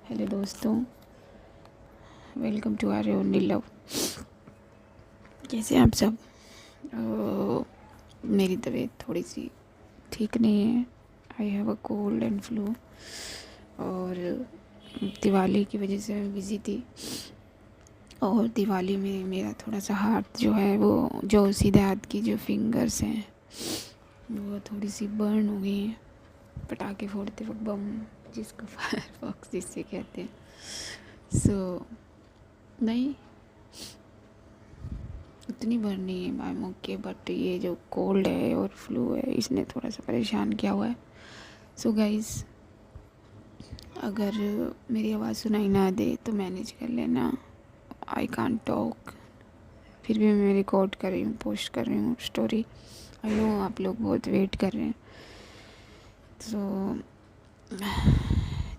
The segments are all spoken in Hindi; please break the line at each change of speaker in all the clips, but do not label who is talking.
हेलो दोस्तों, welcome to our only love. कैसे हैं आप सब? मेरी तबीयत थोड़ी सी ठीक नहीं है। I have a cold and flu. और दिवाली की वजह से मैं बिज़ी थी। और दिवाली में मेरा थोड़ा सा हाथ जो है वो जो सीधे हाथ की जो फिंगर्स हैं वो थोड़ी सी बर्न हो गई हैं पटाखे फोड़ते वक्त, बम जिसको फायर फॉक्स जिससे कहते हैं। नहीं, उतनी बर्न नहीं है, आई एम ओके। बट ये जो कोल्ड है और फ्लू है इसने थोड़ा सा परेशान किया हुआ है। सो गाइस, अगर मेरी आवाज़ सुनाई ना दे तो मैनेज कर लेना। आई कांट टॉक, फिर भी मैं रिकॉर्ड कर रही हूँ, पोस्ट कर रही हूँ स्टोरी। आई नो आप लोग बहुत वेट कर रहे हैं। तो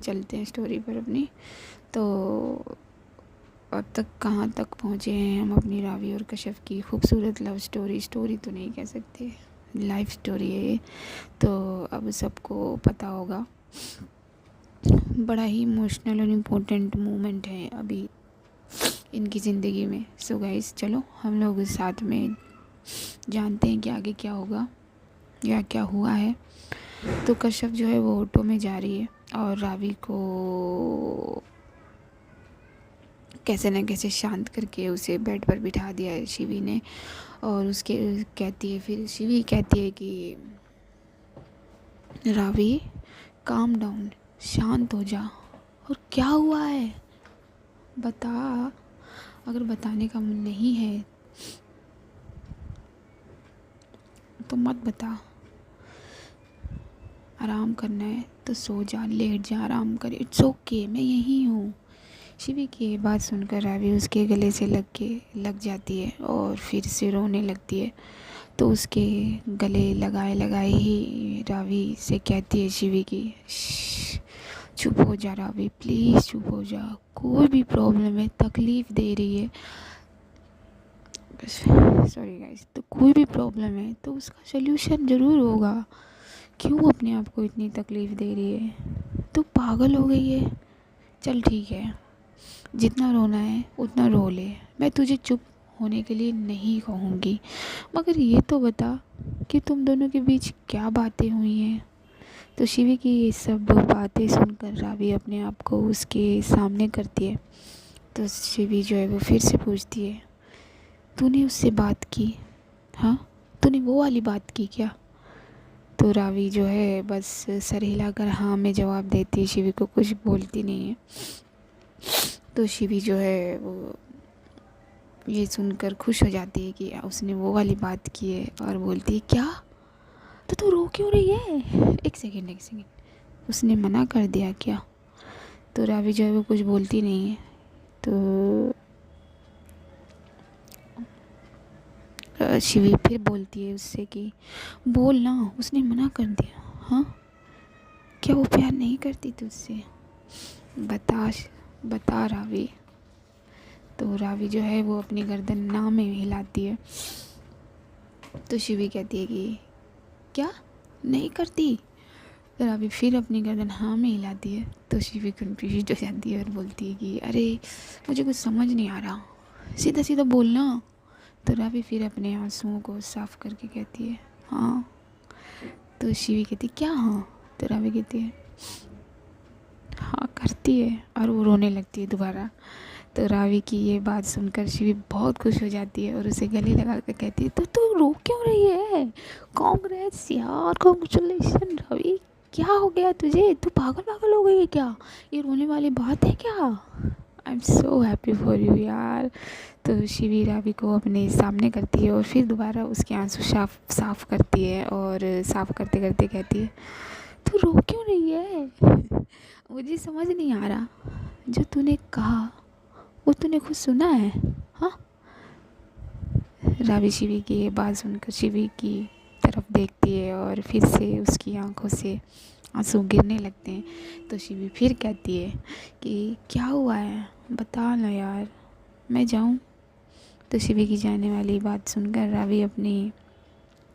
चलते हैं स्टोरी पर अपनी। तो अब तक कहाँ तक पहुँचे हैं हम अपनी रावी और कश्यप की खूबसूरत लव स्टोरी। स्टोरी तो नहीं कह सकते, लाइफ स्टोरी है ये। तो अब सबको पता होगा, बड़ा ही इमोशनल और इम्पोर्टेंट मोमेंट है अभी इनकी ज़िंदगी में। सो गाइस, चलो हम लोग साथ में जानते हैं कि आगे क्या होगा या क्या हुआ है। तो कश्यप जो है वो ऑटो में जा रही है और रावी को कैसे न कैसे शांत करके उसे बेड पर बिठा दिया है शिवी ने। और उसके कहती है, फिर शिवी कहती है कि रावी काम डाउन, शांत हो जा। और क्या हुआ है बता, अगर बताने का मन नहीं है तो मत बता। आराम करना है तो सो जा, लेट जा, आराम कर, इट्स ओके, मैं यहीं हूँ। शिवी की ये बात सुनकर रावी उसके गले से लग जाती है और फिर से रोने लगती है। तो उसके गले लगाए लगाए ही रावी से कहती है शिवी की, चुप हो जा रावी, प्लीज़ चुप हो जा। कोई भी प्रॉब्लम है, तकलीफ़ दे रही है, सॉरी गाइस, तो कोई भी प्रॉब्लम है तो उसका सल्यूशन ज़रूर होगा। क्यों अपने आप को इतनी तकलीफ़ दे रही है? तो पागल हो गई है? चल ठीक है, जितना रोना है उतना रो ले, मैं तुझे चुप होने के लिए नहीं कहूँगी। मगर ये तो बता कि तुम दोनों के बीच क्या बातें हुई हैं। तो शिवी की ये सब बातें सुनकर रावी अपने आप को उसके सामने करती है। तो शिवी जो है वो फिर से पूछती है, तूने उससे बात की? हाँ, तूने वो वाली बात की क्या? तो रावी जो है बस सर हिलाकर हाँ में जवाब देती है, शिवी को कुछ बोलती नहीं है। तो शिवी जो है वो ये सुनकर खुश हो जाती है कि उसने वो वाली बात की है और बोलती है, क्या? तो तू रो क्यों रही है? एक सेकेंड, उसने मना कर दिया क्या? तो रावी जो है वो कुछ बोलती नहीं है। तो शिवी फिर बोलती है उससे कि बोल ना, उसने मना कर दिया। हाँ, क्या वो प्यार नहीं करती तुझसे? बता, बता रावी। तो रावी जो है वो अपनी गर्दन ना में हिलाती है। तो शिवी कहती है कि क्या नहीं करती? तो रावी फिर अपनी गर्दन हाँ में हिलाती है। तो शिवी कंफ्यूज हो जाती है और बोलती है कि अरे मुझे कुछ समझ नहीं आ रहा, सीधा सीधा बोलना। तो रावी फिर अपने आंसुओं को साफ करके कहती है हाँ। तो शिवी कहती है क्या हाँ? तो रावी कहती है हाँ करती है, और वो रोने लगती है दोबारा। तो रावी की ये बात सुनकर शिवी बहुत खुश हो जाती है और उसे गले लगा कर कहती है, तो तू रो क्यों रही है? कांग्रेस यार, कांग्रेचुलेशन रावी, क्या हो गया तुझे? तू पागल पागल हो गई है क्या? ये रोने वाली बात है क्या? I am so happy for you यार। तो शिवी रावी को अपने सामने करती है और फिर दोबारा उसके आंसू साफ करती है और साफ करते करते कहती है, तू रो क्यों रही है? मुझे समझ नहीं आ रहा, जो तूने कहा वो तूने खुद सुना है? हाँ। रावी शिवी की ये बात सुनकर शिवी की तरफ देखती है और फिर से उसकी आंखों से आंसू गिरने लगते हैं। तो शिवी फिर कहती है कि क्या हुआ है, बता ना यार, मैं जाऊँ? तो शिवी की जाने वाली बात सुनकर रावी अपनी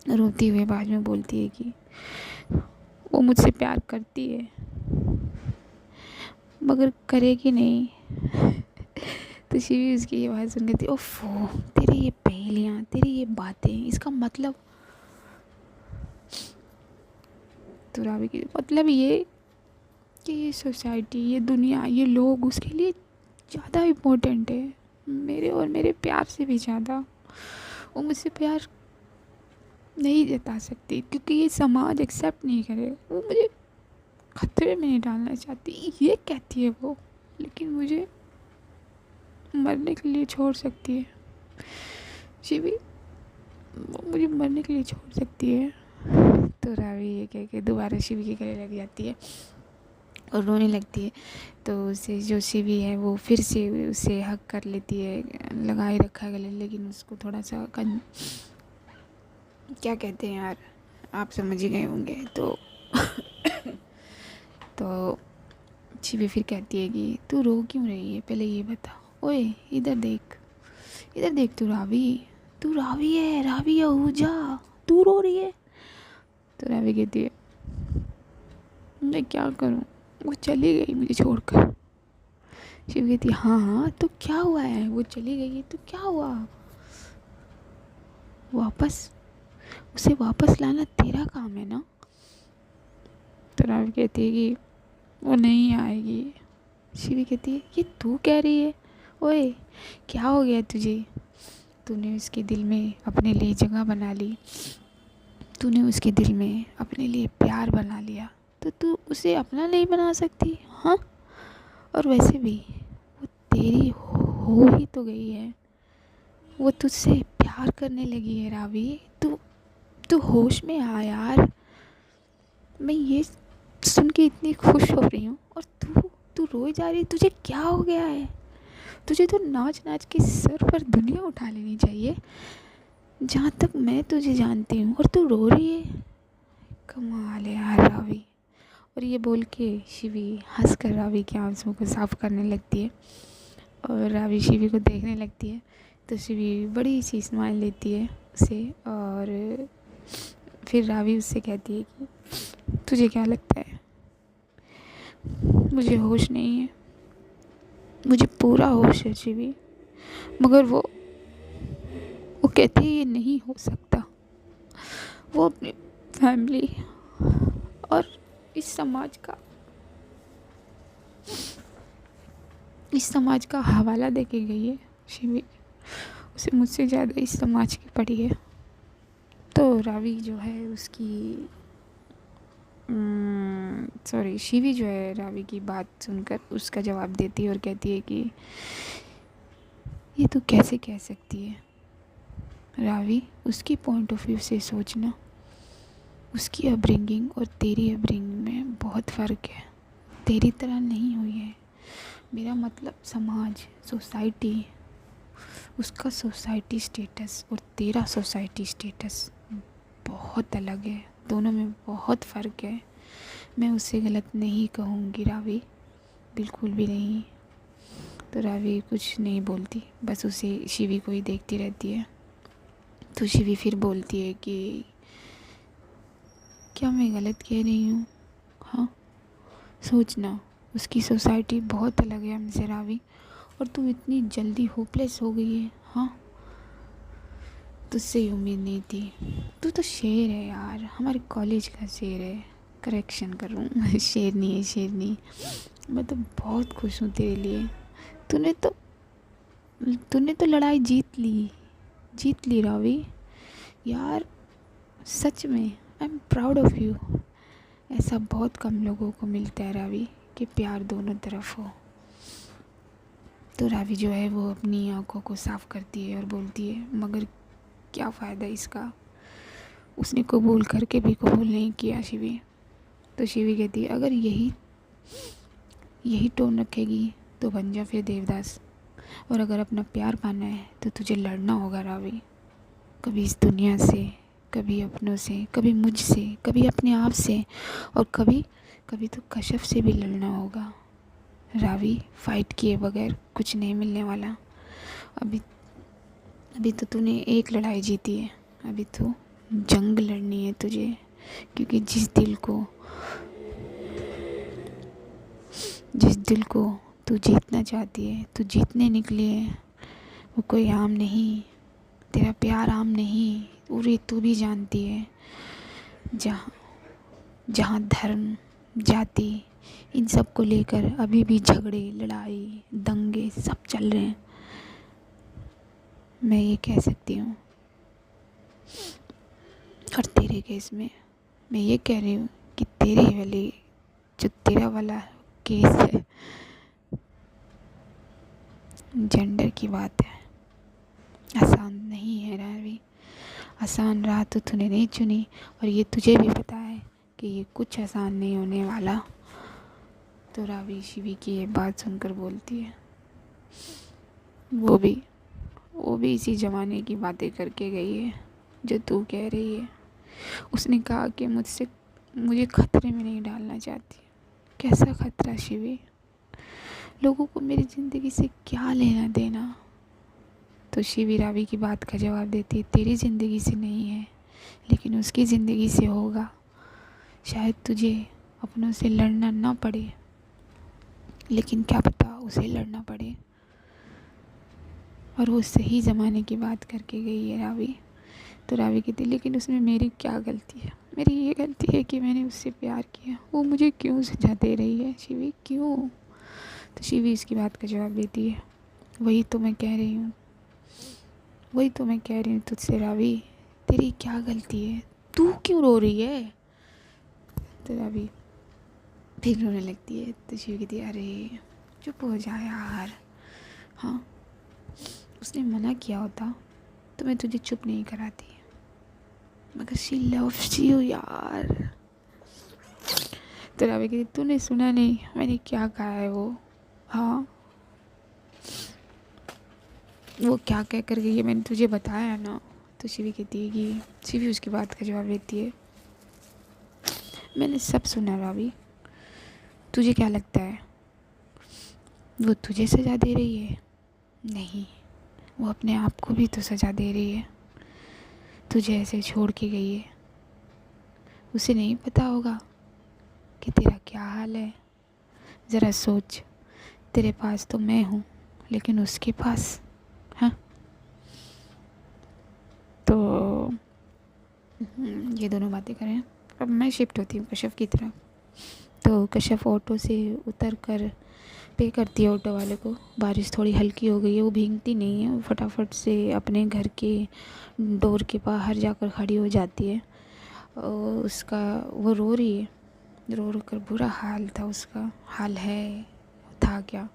रोती हुई आवाज़ में बोलती है कि वो मुझसे प्यार करती है, मगर करेगी नहीं। तो शिवी उसकी ये बात सुन के थी, ओफो तेरी ये पहेलियाँ, तेरी ये बातें, इसका मतलब। तो रावी की मतलब ये कि ये सोसाइटी, ये दुनिया, ये लोग उसके लिए ज़्यादा इम्पोर्टेंट है, मेरे और मेरे प्यार से भी ज़्यादा। वो मुझसे प्यार नहीं जता सकती क्योंकि ये समाज एक्सेप्ट नहीं करे। वो मुझे खतरे में नहीं डालना चाहती, ये कहती है वो, लेकिन मुझे मरने के लिए छोड़ सकती है शिवी, वो मुझे मरने के लिए छोड़ सकती है। तो रावी ये कह के दोबारा शिवी के गले लग जाती है और रोने लगती है। तो उसे जो शिवी है वो फिर से उसे हक कर लेती है, लगा ही रखा है गले, लेकिन उसको थोड़ा सा क्या कहते हैं यार, आप समझ ही गए होंगे। तो शिवी फिर कहती है कि तू रो क्यों रही है, पहले ये बता। ओए इधर देख, इधर देख, तू रावी है, रावी आहूजा, तू रो रही है। तो रावी कहती है मैं क्या करूं, वो चली गई मुझे छोड़कर। शिव कहती है हाँ हाँ तो क्या हुआ है, वो चली गई तो क्या हुआ, वापस, उसे वापस लाना तेरा काम है ना। तो रावी कहती है कि वो नहीं आएगी। शिवी कहती है ये तू कह रही है, ओए क्या हो गया तुझे, तूने उसके दिल में अपने लिए जगह बना ली, तूने उसके दिल में अपने लिए प्यार बना लिया, तो तू उसे अपना नहीं बना सकती, हाँ। और वैसे भी वो तेरी हो ही तो गई है, वो तुझसे प्यार करने लगी है रावी। तू तू होश में आ यार, मैं ये सुन के इतनी खुश हो रही हूँ और तू तू रोए जा रही है, तुझे क्या हो गया है, तुझे तो नाच नाच के सर पर दुनिया उठा लेनी चाहिए जहाँ तक मैं तुझे जानती हूँ, और तू रो रही है, कमाल है यार रावी। और ये बोल के शिवी हंस कर रावी के आंसुओं को साफ करने लगती है और रावी शिवी को देखने लगती है। तो शिवी बड़ी सी स्माइल लेती है उसे, और फिर रावी उससे कहती है कि तुझे क्या लगता है, मुझे होश नहीं है, मुझे पूरा होश है शिवी, मगर वो कहती है ये नहीं हो सकता। वो अपनी फैमिली और इस समाज का हवाला दे के गई है शिवी, उसे मुझसे ज़्यादा इस समाज की पड़ी है। तो रावी जो है उसकी शिवी जो है रावी की बात सुनकर उसका जवाब देती है और कहती है कि ये तू कैसे कह सकती है रावी, उसकी पॉइंट ऑफ व्यू से सोचना, उसकी अपब्रिंगिंग और तेरी अपब्रिंगिंग में बहुत फ़र्क है, तेरी तरह नहीं हुई है। मेरा मतलब समाज, सोसाइटी, उसका सोसाइटी स्टेटस और तेरा सोसाइटी स्टेटस बहुत अलग है, दोनों में बहुत फ़र्क है। मैं उसे गलत नहीं कहूँगी रावी, बिल्कुल भी नहीं। तो रावी कुछ नहीं बोलती, बस उसे शिवी को ही देखती रहती है। तो शिवी फिर बोलती है कि क्या मैं गलत कह रही हूँ, हाँ सोचना, उसकी सोसाइटी बहुत अलग है हमसे रावी, और तू इतनी जल्दी होपलेस हो गई है, हाँ तुझसे ही उम्मीद नहीं थी। तू तो शेर है यार, हमारे कॉलेज का शेर है, करेक्शन करूँ शेरनी है, शेरनी। मैं तो बहुत खुश हूँ तेरे लिए, तूने तो तूने तो लड़ाई जीत ली रावी यार, सच में I am proud of you. ऐसा बहुत कम लोगों को मिलता है रावी कि प्यार दोनों तरफ हो। तो रावी जो है वो अपनी आंखों को साफ करती है और बोलती है मगर क्या फ़ायदा इसका, उसने कबूल करके भी कबूल नहीं किया शिवी। तो शिवी कहती है अगर यही टोन रखेगी तो बन जा फिर देवदास, और अगर अपना प्यार पाना है तो तुझे लड़ना होगा रावी, कभी इस दुनिया से, कभी अपनों से, कभी मुझसे, कभी अपने आप से, और कभी कभी तो कश्यप से भी लड़ना होगा रावी। फाइट किए बगैर कुछ नहीं मिलने वाला। अभी अभी तो तूने एक लड़ाई जीती है, अभी तो जंग लड़नी है तुझे, क्योंकि जिस दिल को तू जीतना चाहती है, तू जीतने निकली है, वो कोई आम नहीं, तेरा प्यार आम नहीं। और ये तू भी जानती है, जहाँ जहाँ धर्म, जाति, इन सब को लेकर अभी भी झगड़े, लड़ाई, दंगे सब चल रहे हैं। मैं ये कह सकती हूँ। और तेरे केस में मैं ये कह रही हूँ कि तेरा वाला केस है, जेंडर की बात है, आसान नहीं है रावी। आसान राह तो तूने नहीं चुनी, और ये तुझे भी पता है कि ये कुछ आसान नहीं होने वाला। तो रावी शिवी की ये बात सुनकर बोलती है, वो भी इसी ज़माने की बातें करके गई है जो तू कह रही है। उसने कहा कि मुझे खतरे में नहीं डालना चाहती। कैसा खतरा शिवी? लोगों को मेरी ज़िंदगी से क्या लेना देना? तो शिवी रावी की बात का जवाब देती है, तेरी ज़िंदगी से नहीं है, लेकिन उसकी ज़िंदगी से होगा। शायद तुझे अपनों से लड़ना ना पड़े, लेकिन क्या पता उसे लड़ना पड़े। और वो सही ज़माने की बात करके गई है रावी। तो रावी कहती, लेकिन उसमें मेरी क्या गलती है? मेरी ये गलती है कि मैंने उससे प्यार किया। वो मुझे क्यों सजा दे रही है शिवी, क्यों? तो शिवी इसकी बात का जवाब देती है, वही तो मैं कह रही हूँ तुझसे रावी, तेरी क्या गलती है? तू क्यों रो रही है? तो रावी फिर रोने लगती है। तो शिवी कहती है, अरे चुप हो जा यार। हाँ, उसने मना किया होता तो मैं तुझे चुप नहीं कराती, मगर शी लव्स यू यार। तो रावी कहती, तूने सुना नहीं मैंने क्या कहा है? वो हाँ, वो क्या कह कर गई है मैंने तुझे बताया ना। तो शिवी कहती है कि शिवी उसकी बात का जवाब देती है, मैंने सब सुना रावी। तुझे क्या लगता है वो तुझे सज़ा दे रही है? नहीं, वो अपने आप को भी तो सज़ा दे रही है। तुझे ऐसे छोड़ के गई है, उसे नहीं पता होगा कि तेरा क्या हाल है। ज़रा सोच, तेरे पास तो मैं हूँ, लेकिन उसके पास, हाँ। तो ये दोनों बातें करें। अब मैं शिफ्ट होती हूँ कश्यप की तरफ। तो कश्यप ऑटो से उतर कर पे करती है ऑटो वाले को। बारिश थोड़ी हल्की हो गई है, वो भीगती नहीं है, वो फटाफट से अपने घर के डोर के बाहर जाकर खड़ी हो जाती है। और उसका वो रो रही है, रो रो कर बुरा हाल था उसका, हाल है, था क्या।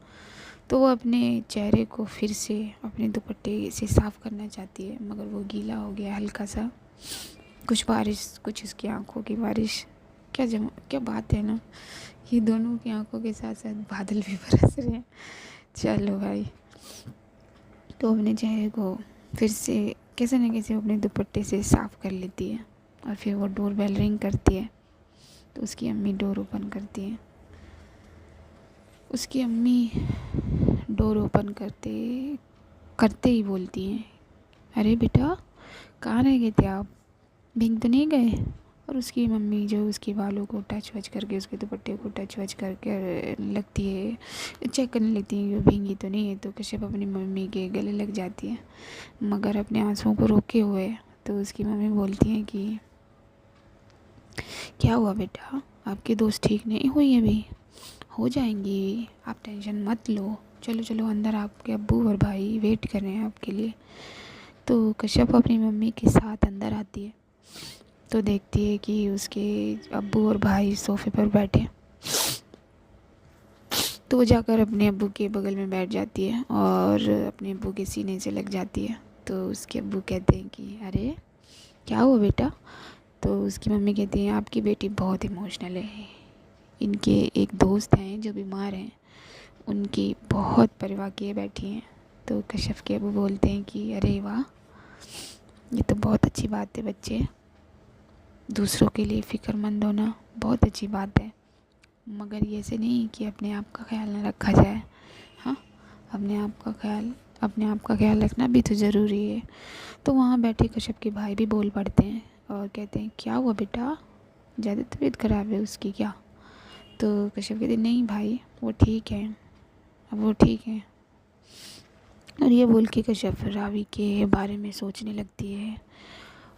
तो वो अपने चेहरे को फिर से अपने दुपट्टे से साफ़ करना चाहती है, मगर वो गीला हो गया हल्का सा। कुछ बारिश, कुछ उसकी आंखों की बारिश, क्या बात है ना, ये दोनों की आंखों के साथ साथ बादल भी बरस रहे हैं। चलो भाई, तो अपने चेहरे को फिर से कैसे न कैसे अपने दुपट्टे से साफ़ कर लेती है। और फिर वो डोर बेल रिंग करती है, तो उसकी अम्मी डोर ओपन करती है। उसकी अम्मी डोर ओपन करते करते ही बोलती हैं, अरे बेटा, कहाँ रह गए थे आप? भीग तो नहीं गए? और उसकी मम्मी जो उसके बालों को टच वच करके, उसके दुपट्टे को टच वच करके लगती है, चेक करने लगती है कि वो भींगी तो नहीं है। तो कश्यप अपनी मम्मी के गले लग जाती है, मगर अपने आंसुओं को रोके हुए। तो उसकी मम्मी बोलती हैं कि क्या हुआ बेटा, आपकी दोस्त ठीक नहीं हुई अभी? हो जाएंगी, आप टेंशन मत लो। चलो चलो अंदर, आपके अब्बू और भाई वेट कर रहे हैं आपके लिए। तो कश्यप अपनी मम्मी के साथ अंदर आती है, तो देखती है कि उसके अब्बू और भाई सोफ़े पर बैठे। तो वो जाकर अपने अब्बू के बगल में बैठ जाती है और अपने अब्बू के सीने से लग जाती है। तो उसके अब्बू कहते हैं कि अरे क्या हुआ बेटा? तो उसकी मम्मी कहती है, आपकी बेटी बहुत इमोशनल है, इनके एक दोस्त हैं जो बीमार हैं, उनकी बहुत परवाह किए बैठी हैं। तो कश्यप के अब्बू बोलते हैं कि अरे वाह, ये तो बहुत अच्छी बात है बच्चे, दूसरों के लिए फ़िक्रमंद होना बहुत अच्छी बात है, मगर ये ऐसे नहीं कि अपने आप का ख्याल ना रखा जाए। हाँ, अपने आप का ख्याल रखना भी तो ज़रूरी है। तो वहाँ बैठे कश्यप के भाई भी बोल पड़ते हैं और कहते हैं, क्या हुआ बेटा, ज़्यादा तबीयत ख़राब है उसकी क्या? तो कश्यप कहते नहीं भाई वो ठीक है, अब वो ठीक है। और ये बोल के कश्यप रावी के बारे में सोचने लगती है।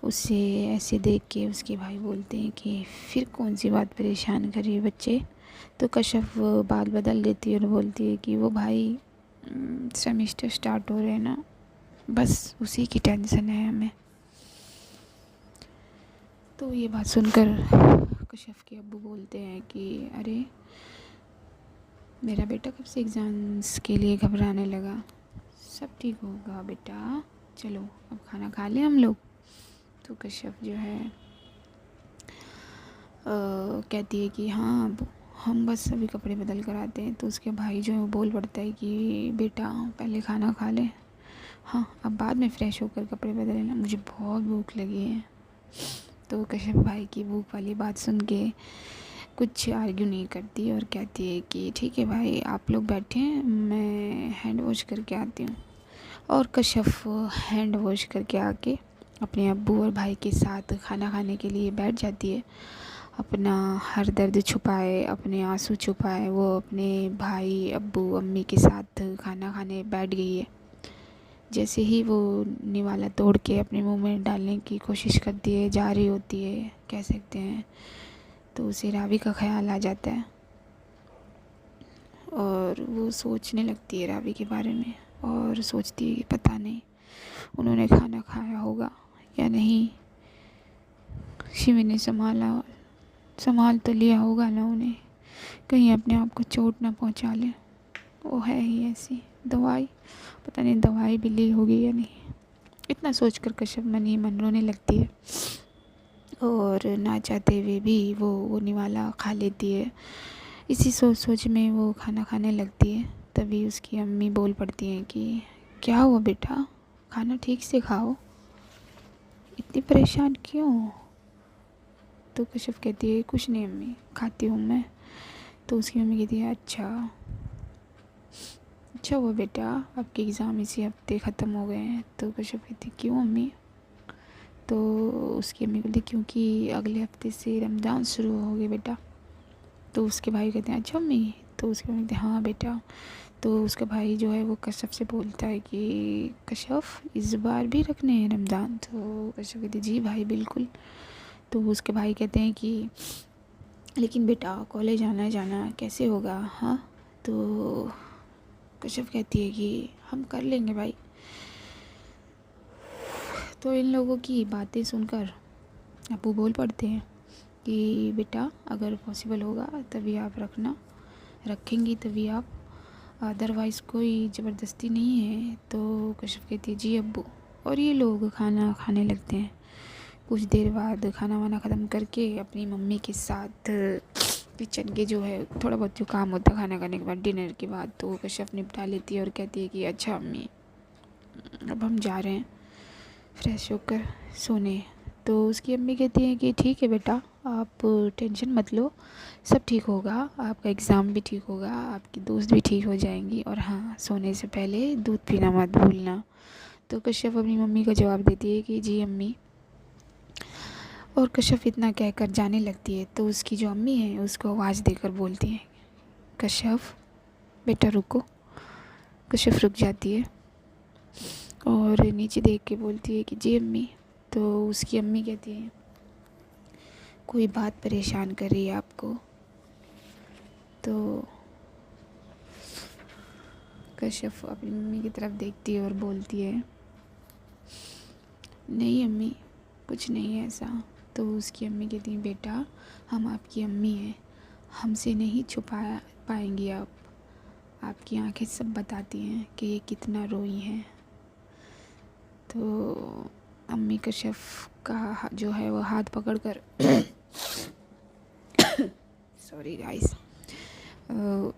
उसे ऐसे देख के उसके भाई बोलते हैं कि फिर कौन सी बात परेशान कर रही है बच्चे। तो कश्यप बात बदल देती है और बोलती है कि वो भाई सेमेस्टर स्टार्ट हो रहे हैं ना, बस उसी की टेंशन है हमें। तो ये बात सुनकर कश्यप के अब्बू बोलते हैं कि अरे मेरा बेटा कब से एग्ज़ाम्स के लिए घबराने लगा, सब ठीक होगा बेटा, चलो अब खाना खा लें हम लोग। तो कश्यप जो है कहती है कि हाँ अब हम बस अभी कपड़े बदल कर आते हैं। तो उसके भाई जो है वो बोल पड़ता है कि बेटा पहले खाना खा ले, हाँ अब बाद में फ़्रेश होकर कपड़े बदल लेना, मुझे बहुत भूख लगी है। तो कश्यप भाई की भूख वाली बात सुन के कुछ आर्ग्यू नहीं करती और कहती है कि ठीक है भाई आप लोग बैठे हैं, मैं हैंड वॉश करके आती हूँ। और कश्यप हैंड वॉश करके आके अपने अब्बू और भाई के साथ खाना खाने के लिए बैठ जाती है। अपना हर दर्द छुपाए, अपने आंसू छुपाए वो अपने भाई अब्बू अम्मी के साथ खाना खाने बैठ गई है। जैसे ही वो निवाला तोड़ के अपने मुंह में डालने की कोशिश करती है, जा रही होती है कह सकते हैं, तो उसे रावी का ख्याल आ जाता है और वो सोचने लगती है रावी के बारे में और सोचती है कि पता नहीं उन्होंने खाना खाया होगा या नहीं, शिवी ने संभाल तो लिया होगा ना उन्हें, कहीं अपने आप को चोट ना पहुंचा ले, वो है ही ऐसी, दवाई पता नहीं दवाई भी ली होगी या नहीं। इतना सोचकर कश्यप मन ही मन रोने लगती है और ना चाहते हुए भी वो निवाला खा लेती है। इसी सोच में वो खाना खाने लगती है। तभी उसकी अम्मी बोल पड़ती हैं कि क्या हुआ बेटा, खाना ठीक से खाओ, इतनी परेशान क्यों। तो कश्यप कहती है कुछ नहीं अम्मी, खाती हूँ मैं। तो उसकी मम्मी कहती है अच्छा हुआ बेटा आपके एग्ज़ाम इसी हफ्ते ख़त्म हो गए हैं। तो कश्यप कहती है क्यों अम्मी। तो उसकी अम्मी बोलती क्योंकि अगले हफ्ते से रमज़ान शुरू हो गए बेटा। तो उसके भाई कहते हैं अच्छा अम्मी। तो उसके मम्मी कहती हाँ बेटा। तो उसका भाई जो है वो कश्यप से बोलता है कि कश्यप इस बार भी रखने हैं रमज़ान। तो कश्यप कहती जी भाई बिल्कुल। तो उसके भाई कहते हैं कि लेकिन बेटा कॉलेज आना जाना कैसे होगा, हाँ। तो कश्यप कहती है कि हम कर लेंगे भाई। तो इन लोगों की बातें सुनकर अब्बू बोल पड़ते हैं कि बेटा अगर पॉसिबल होगा तभी आप रखना, रखेंगी तभी आप, अदरवाइज़ कोई ज़बरदस्ती नहीं है। तो कश्यप कहती है जी अब्बू। और ये लोग खाना खाने लगते हैं। कुछ देर बाद खाना वाना ख़त्म करके अपनी मम्मी के साथ किचन के जो है थोड़ा बहुत जो काम होता है खाना खाने के बाद डिनर के बाद, तो कश्यप निपटा लेती है और कहती है कि अच्छा अम्मी अब हम जा रहे हैं फ्रेश होकर सोने। तो उसकी अम्मी कहती हैं कि ठीक है बेटा आप टेंशन मत लो, सब ठीक होगा, आपका एग्ज़ाम भी ठीक होगा, आपकी दोस्त भी ठीक हो जाएंगी, और हाँ सोने से पहले दूध पीना मत भूलना। तो कश्यप अपनी मम्मी को जवाब देती है कि जी अम्मी। और कश्यप इतना कहकर जाने लगती है। तो उसकी जो अम्मी है उसको आवाज़ देकर बोलती हैं कश्यप बेटा रुको। कश्यप रुक जाती है और नीचे देख के बोलती है कि जी अम्मी। तो उसकी अम्मी कहती है कोई बात परेशान कर रही है आपको। तो कश्यप अपनी मम्मी की तरफ देखती है और बोलती है नहीं अम्मी कुछ नहीं है ऐसा। तो उसकी अम्मी कहती हैं बेटा हम आपकी अम्मी हैं, हमसे नहीं छुपा पाएंगी आप, आपकी आंखें सब बताती हैं कि ये कितना रोई हैं। तो अम्मी कश्यप का जो है वो हाथ पकड़कर सॉरी गाइस,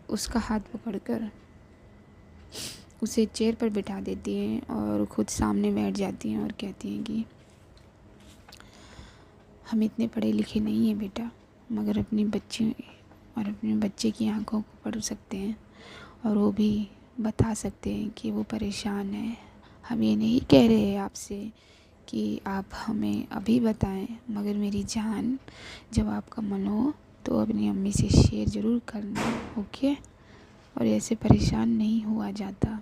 उसका हाथ पकड़कर उसे चेयर पर बिठा देती हैं और ख़ुद सामने बैठ जाती हैं और कहती हैं कि हम इतने पढ़े लिखे नहीं हैं बेटा, मगर अपने बच्चे की आंखों को पढ़ सकते हैं और वो भी बता सकते हैं कि वो परेशान है। हम ये नहीं कह रहे हैं आपसे कि आप हमें अभी बताएं, मगर मेरी जान जब आपका मन हो तो अपनी अम्मी से शेयर ज़रूर करना, ओके। और ऐसे परेशान नहीं हुआ जाता।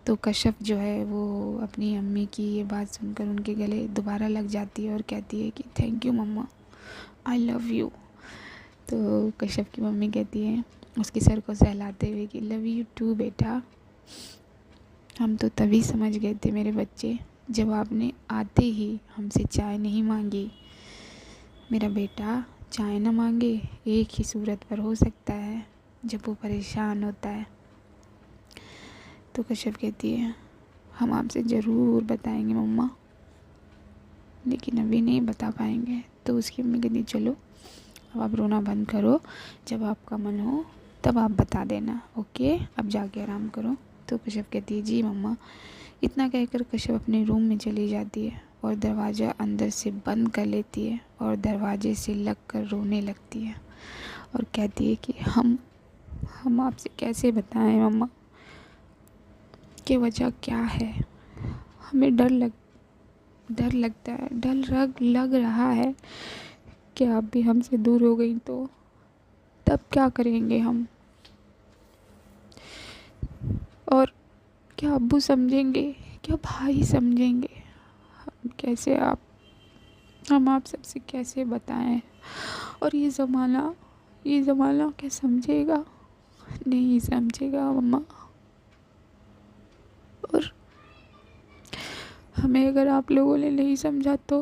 तो कश्यप जो है वो अपनी अम्मी की ये बात सुनकर उनके गले दोबारा लग जाती है और कहती है कि thank you mama, I love you. तो कश्यप की मम्मी कहती है उसके सर को सहलाते हुए कि लव यू टू बेटा। हम तो तभी समझ गए थे मेरे बच्चे, जब आपने आते ही हमसे चाय नहीं मांगी। मेरा बेटा चाय ना मांगे एक ही सूरत पर हो सकता है, जब वो परेशान होता है। तो कश्यप कहती है हम आपसे ज़रूर बताएंगे मम्मा, लेकिन अभी नहीं बता पाएंगे। तो उसकी अम्मी कहती चलो अब आप रोना बंद करो, जब आपका मन हो तब आप बता देना, ओके। अब जाके आराम करो। तो कश्यप कहती है जी मम्मा। इतना कहकर कश्यप अपने रूम में चली जाती है और दरवाज़ा अंदर से बंद कर लेती है और दरवाजे से लग कर रोने लगती है और कहती है कि हम आपसे कैसे बताएं मम्मा कि वजह क्या है। हमें डर लगता है, लग रहा है कि आप भी हमसे दूर हो गई तो तब क्या करेंगे हम, और क्या अब्बू समझेंगे, क्या भाई समझेंगे, हम आप सबसे कैसे बताएं। और ये ज़माना क्या समझेगा, नहीं समझेगा मम्मा। और हमें अगर आप लोगों ने नहीं समझा तो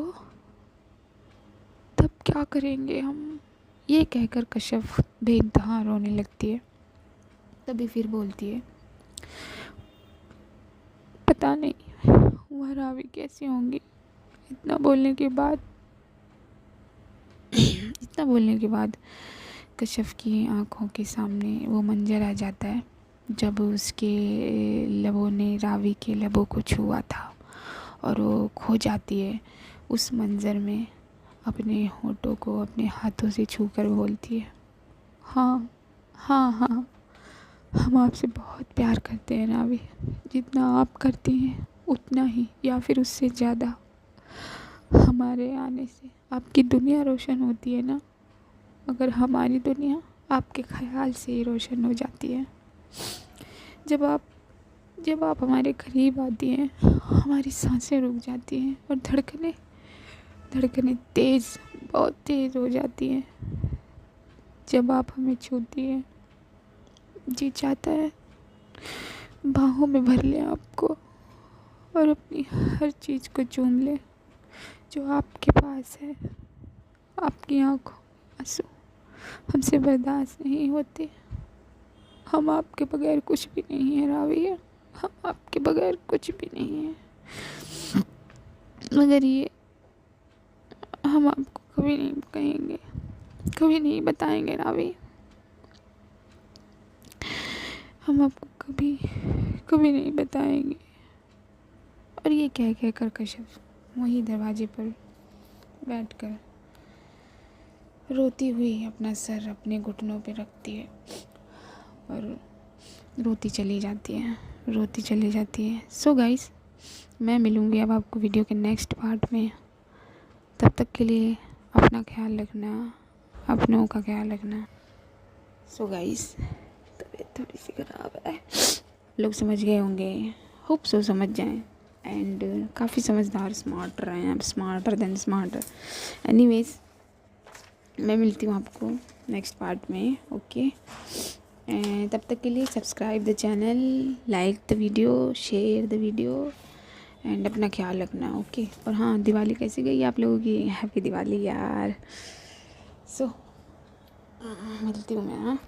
तब क्या करेंगे हम। ये कहकर कश्यप बेइंतहा रोने लगती है। तभी फिर बोलती है पता नहीं वह रावी कैसी होंगी। इतना बोलने के बाद कश्यप की आंखों के सामने वो मंजर आ जाता है जब उसके लबों ने रावी के लबों को छुआ था और वो खो जाती है उस मंजर में। अपने होठों को अपने हाथों से छूकर बोलती है हाँ हाँ हाँ, हम आपसे बहुत प्यार करते हैं रावी, जितना आप करती हैं उतना ही या फिर उससे ज़्यादा। हमारे आने से आपकी दुनिया रोशन होती है ना, मगर हमारी दुनिया आपके ख्याल से ही रोशन हो जाती है। जब आप हमारे करीब आती हैं हमारी सांसें रुक जाती हैं और धड़कनें बहुत तेज़ हो जाती हैं। जब आप हमें छूती हैं जी चाहता है बाहों में भर लें आपको और अपनी हर चीज़ को चूम लें जो आपके पास है। आपकी आंखों आंसू हमसे बर्दाश्त नहीं होते। हम आपके बगैर कुछ भी नहीं है रावी, हम आपके बगैर कुछ भी नहीं है। मगर ये हम आपको कभी नहीं कहेंगे, कभी नहीं बताएंगे रावी। हम आपको कभी नहीं बताएंगे। और ये कह कर कश्यप वहीं दरवाजे पर बैठकर रोती हुई अपना सर अपने घुटनों पे रखती है और रोती चली जाती है। सो गाइस, मैं मिलूँगी अब आपको वीडियो के नेक्स्ट पार्ट में। तब तक के लिए अपना ख्याल रखना, अपनों का ख्याल रखना। सो गाइस, तबीयत थोड़ी सी ख़राब है, लोग समझ गए होंगे, होप सो समझ जाएं। एंड काफ़ी समझदार स्मार्ट रहे हैं, स्मार्टर देन स्मार्टर। एनीवेज, मैं मिलती हूँ आपको नेक्स्ट पार्ट में, ओके। तब तक के लिए subscribe the channel, like the video, share the video and अपना ख्याल रखना, ओके। और हाँ, दिवाली कैसी गई आप लोगों की? हैप्पी दिवाली यार। सो मिलती हूँ मैं, हाँ।